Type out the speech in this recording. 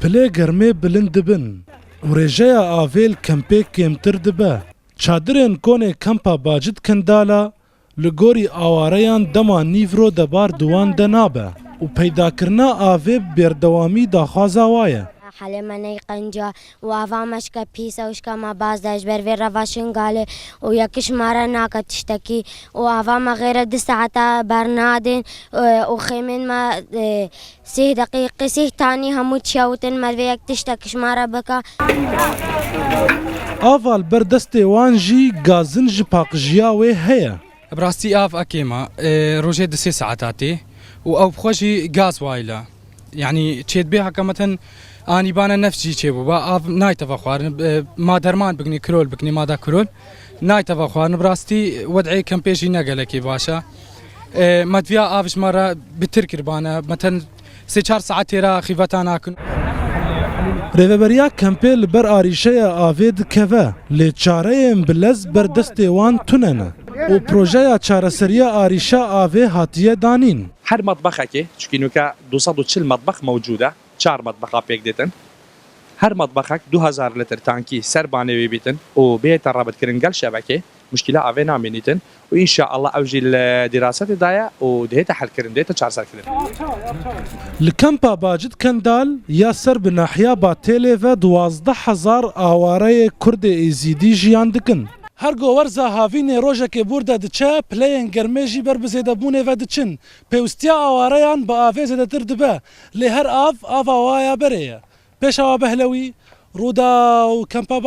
پلê germê bilind dibin û rêjeya avêl kempê kêmtir dibe. Çadirên konê Kampa Bacid Kendala li gorî awareyan dema nîvro debar diwan de nabe û peydakirina avê bi bêrdewamî daxwaza wa ye. حلمني قنجة وافا مشكا بيسا وشكا ما باز داش برفي رفاشن قالي ويكش مرة ناكا تشتكي وافا ما غير 2 ساعات برنادن وخيمن ما 6 دقيقة 6 تاني همو تشاوتن مرفيك تشتكش مرة بكا Aval berdestê wan jî gazin ji paqjiya wê heye. براستي اف اكيما روجي 2 ساعاتي او بخوجي غاز وايلا يعني تشيد بها كمثلا اني بانا نفسي تشيبو با اف نايت فخوار ما درمان بقني كرول بقني ما دا كرول نايت فخوار براستي ودعي كمبيجي نقلكي باشا مدفيا افش مره بتركر بانا مثلا 3 ساعات را خيفتانا كن Rêveberiya kempê li ber arîşeya avê dikeve lê çareyên bilez berdestê wan tune ne û projeya çareseriya arîşa avê hatiye danîn. هر مطبخك چونکه 240 مطبخ موجوده 4 مطبخ پێک دێتن هەر مطبخك 2000 لتر تانکی سەر بانەوێ بیتن و بێتە ڕابردکردن گەل شەبەکێ مشکلە ئاوێ نامێنیتن و ئینشاءالله ئەوژی لە دیراسەتێدایە و دێتە حەلکردن دێتە چارەسەرکردن. Li Kampa Bacid Kendal ya ser bi nahiya Batêlê ve 12,000 awareyê Kurdê êzîdî jiyan dikin. Her gowerza havînê rojekê bûrde diçe, pileyên germê jî ber bi zêdebûnê ve diçin. Pêwistiya awareyan bi avê zêdetir dibe. Lê her av ava waya berê ye. Pêş awa Behlewî, Rûda û Kampa